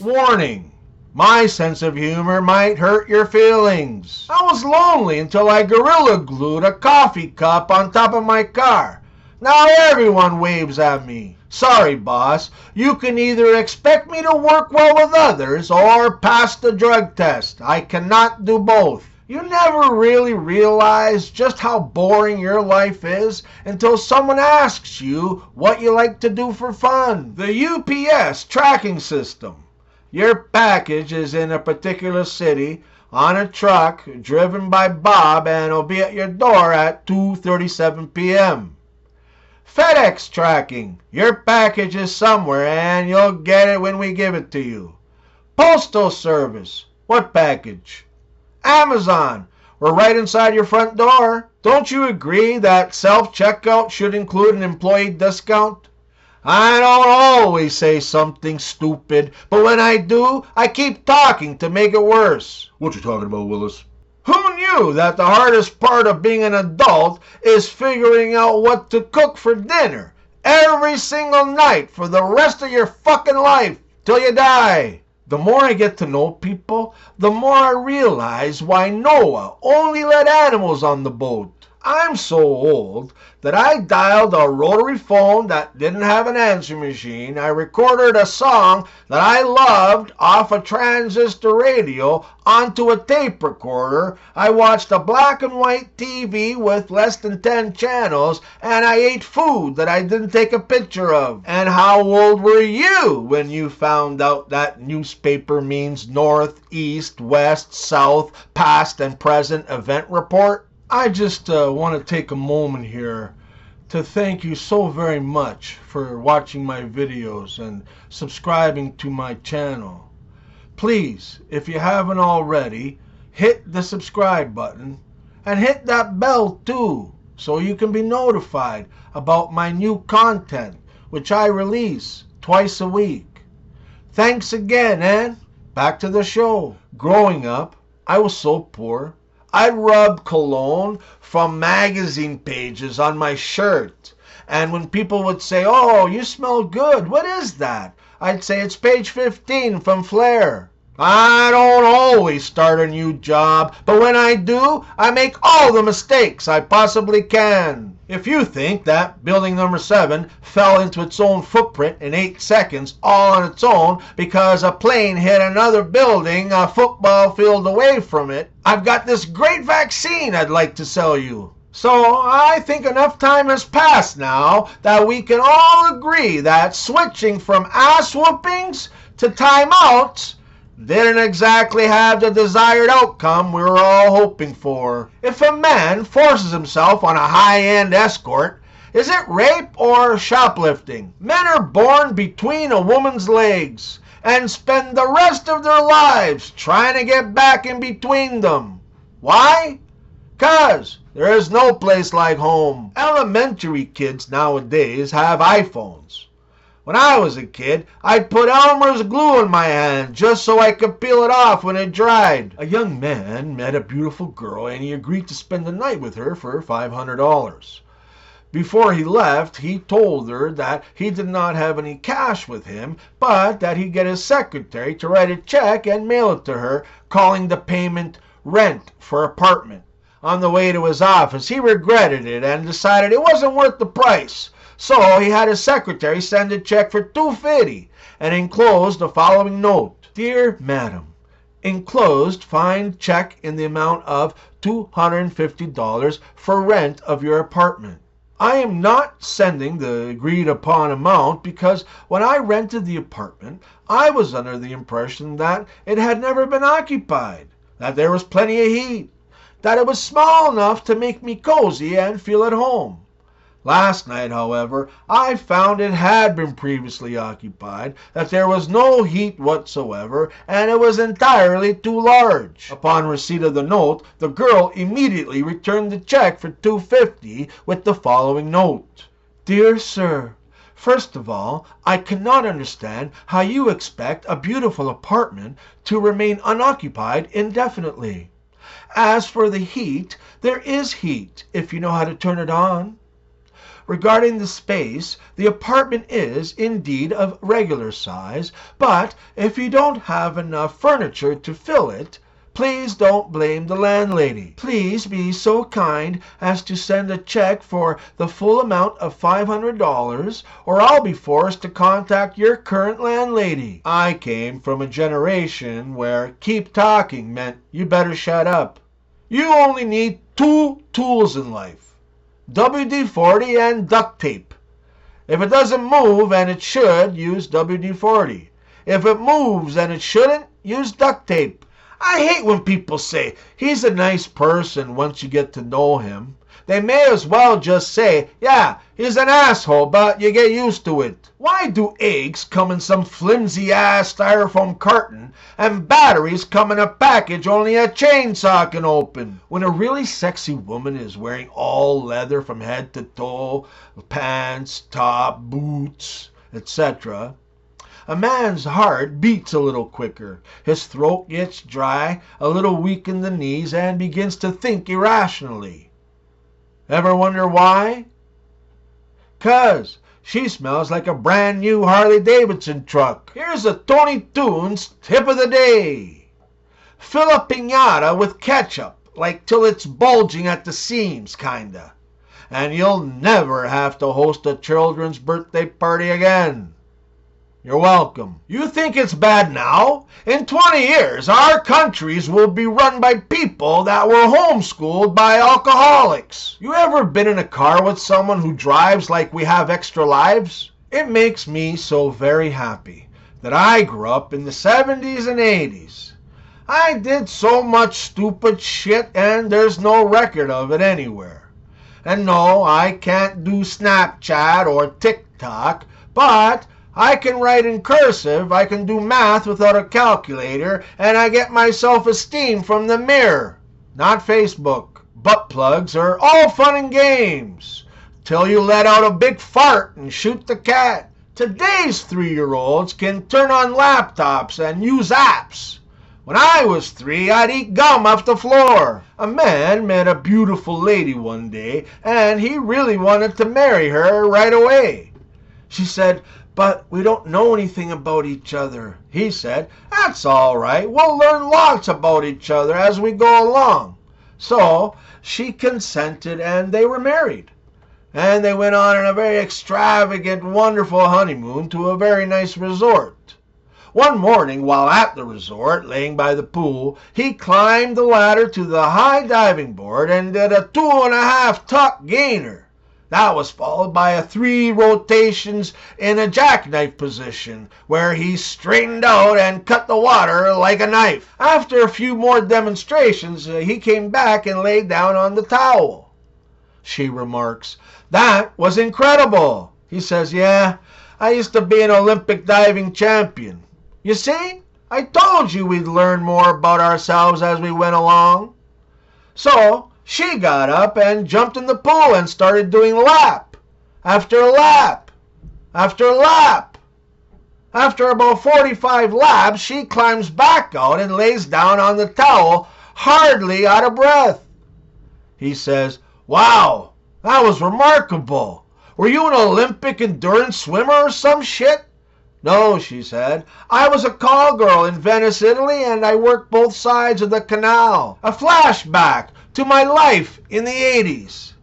Warning, my sense of humor might hurt your feelings. I was lonely until I gorilla glued a coffee cup on top of my car. Now everyone waves at me. Sorry, boss. You can either expect me to work well with others or pass the drug test. I cannot do both. You never really realize just how boring your life is until someone asks you what you like to do for fun. The UPS tracking system. Your package is in a particular city on a truck driven by Bob and will be at your door at 2:37 p.m. FedEx tracking. Your package is somewhere and you'll get it when we give it to you. Postal service. What package? Amazon. We're right inside your front door. Don't you agree that self-checkout should include an employee discount? I don't always say something stupid, but when I do, I keep talking to make it worse. What you talking about, Willis? Who knew that the hardest part of being an adult is figuring out what to cook for dinner every single night for the rest of your fucking life till you die? The more I get to know people, the more I realize why Noah only let animals on the boat. I'm so old that I dialed a rotary phone that didn't have an answer machine. I recorded a song that I loved off a transistor radio onto a tape recorder. I watched a black and white TV with less than 10 channels, and I ate food that I didn't take a picture of. And how old were you when you found out that newspaper means north, east, west, south, past and present event report? I just want to take a moment here to thank you so very much for watching my videos and subscribing to my channel. Please, if you haven't already, hit the subscribe button and hit that bell too, so you can be notified about my new content, which I release twice a week. Thanks again, and back to the show. Growing up, I was so poor. I'd rub cologne from magazine pages on my shirt. And when people would say, "Oh, you smell good. What is that?" I'd say, "It's page 15 from Flair." I don't always start a new job, but when I do, I make all the mistakes I possibly can. If you think that building number 7 fell into its own footprint in 8 seconds all on its own because a plane hit another building a football field away from it, I've got this great vaccine I'd like to sell you. So I think enough time has passed now that we can all agree that switching from ass whoopings to timeouts didn't exactly have the desired outcome we were all hoping for. If a man forces himself on a high-end escort, is it rape or shoplifting? Men are born between a woman's legs and spend the rest of their lives trying to get back in between them. Why? 'Cause there is no place like home. Elementary kids nowadays have iPhones. When I was a kid, I'd put Elmer's glue in my hand just so I could peel it off when it dried. A young man met a beautiful girl and he agreed to spend the night with her for $500. Before he left, he told her that he did not have any cash with him, but that he'd get his secretary to write a check and mail it to her, calling the payment rent for apartment. On the way to his office, he regretted it and decided it wasn't worth the price. So he had his secretary send a check for $250 and enclosed the following note. Dear Madam, enclosed find check in the amount of $250 for rent of your apartment. I am not sending the agreed upon amount because when I rented the apartment, I was under the impression that it had never been occupied, that there was plenty of heat, that it was small enough to make me cozy and feel at home. Last night, however, I found it had been previously occupied, that there was no heat whatsoever, and it was entirely too large. Upon receipt of the note, the girl immediately returned the check for $250 with the following note. Dear Sir, first of all, I cannot understand how you expect a beautiful apartment to remain unoccupied indefinitely. As for the heat, there is heat if you know how to turn it on. Regarding the space, the apartment is indeed of regular size, but if you don't have enough furniture to fill it, please don't blame the landlady. Please be so kind as to send a check for the full amount of $500, or I'll be forced to contact your current landlady. I came from a generation where keep talking meant you better shut up. You only need 2 tools in life: WD-40 and duct tape. If it doesn't move, and it should, use WD-40. If it moves and it shouldn't, use duct tape. I hate when people say, he's a nice person once you get to know him. They may as well just say, yeah, he's an asshole, but you get used to it. Why do eggs come in some flimsy-ass styrofoam carton and batteries come in a package only a chainsaw can open? When a really sexy woman is wearing all leather from head to toe, pants, top, boots, etc., a man's heart beats a little quicker, his throat gets dry, a little weak in the knees, and begins to think irrationally. Ever wonder why? 'Cause she smells like a brand new Harley-Davidson truck. Here's a Tony Toon's tip of the day. Fill a piñata with ketchup, like till it's bulging at the seams, kinda. And you'll never have to host a children's birthday party again. You're welcome. You think it's bad now? In 20 years, our countries will be run by people that were homeschooled by alcoholics. You ever been in a car with someone who drives like we have extra lives? It makes me so very happy that I grew up in the 70s and 80s. I did so much stupid shit and there's no record of it anywhere. And no, I can't do Snapchat or TikTok, but I can write in cursive, I can do math without a calculator, and I get my self-esteem from the mirror, not Facebook. Butt plugs are all fun and games, till you let out a big fart and shoot the cat. Today's 3-year-olds can turn on laptops and use apps. When I was 3, I'd eat gum off the floor. A man met a beautiful lady one day, and he really wanted to marry her right away. She said, "But we don't know anything about each other." He said, "That's all right. We'll learn lots about each other as we go along." So she consented and they were married. And they went on a very extravagant, wonderful honeymoon to a very nice resort. One morning, while at the resort, laying by the pool, he climbed the ladder to the high diving board and did a 2.5 tuck gainer. That was followed by a 3 rotations in a jackknife position, where he straightened out and cut the water like a knife. After a few more demonstrations, he came back and laid down on the towel. She remarks, "That was incredible." He says, "Yeah, I used to be an Olympic diving champion. You see, I told you we'd learn more about ourselves as we went along." So she got up and jumped in the pool and started doing lap after lap after lap. After about 45 laps, she climbs back out and lays down on the towel, hardly out of breath. He says, "Wow, that was remarkable. Were you an Olympic endurance swimmer or some shit?" "No," she said. "I was a call girl in Venice, Italy, and I worked both sides of the canal." A flashback to my life in the 80s.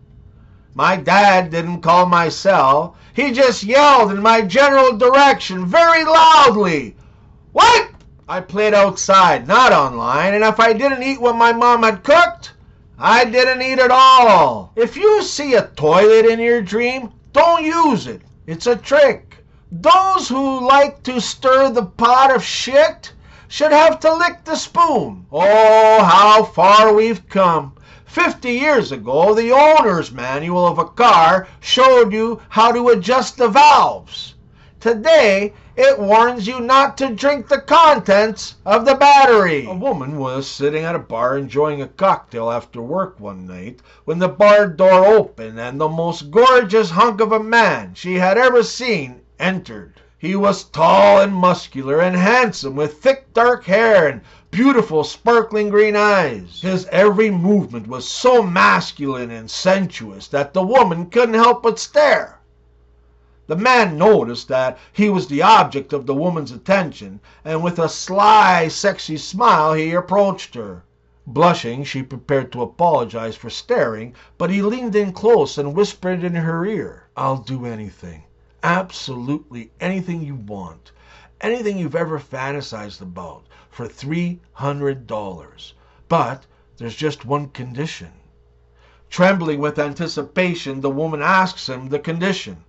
My dad didn't call my cell. He just yelled in my general direction very loudly. "What?" I played outside, not online, and if I didn't eat what my mom had cooked, I didn't eat at all. If you see a toilet in your dream, don't use it. It's a trick. Those who like to stir the pot of shit should have to lick the spoon. Oh, how far we've come. 50 years ago, the owner's manual of a car showed you how to adjust the valves. Today, it warns you not to drink the contents of the battery. A woman was sitting at a bar enjoying a cocktail after work one night when the bar door opened and the most gorgeous hunk of a man she had ever seen entered. He was tall and muscular and handsome, with thick dark hair and beautiful sparkling green eyes. His every movement was so masculine and sensuous that the woman couldn't help but stare. The man noticed that he was the object of the woman's attention, and with a sly, sexy smile he approached her. Blushing, she prepared to apologize for staring, but he leaned in close and whispered in her ear, "I'll do anything, absolutely anything you want, anything you've ever fantasized about, for $300. But there's just one condition." Trembling with anticipation, the woman asks him the condition.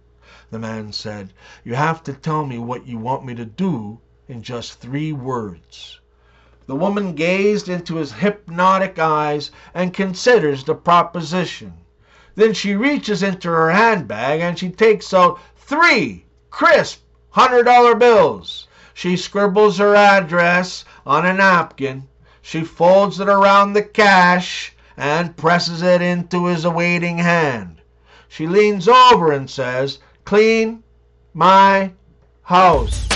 The man said, "You have to tell me what you want me to do in just 3 words." The woman gazed into his hypnotic eyes and considers the proposition. Then she reaches into her handbag and she takes out 3 crisp $100 bills. She scribbles her address on a napkin. She folds it around the cash and presses it into his awaiting hand. She leans over and says, "Clean my house."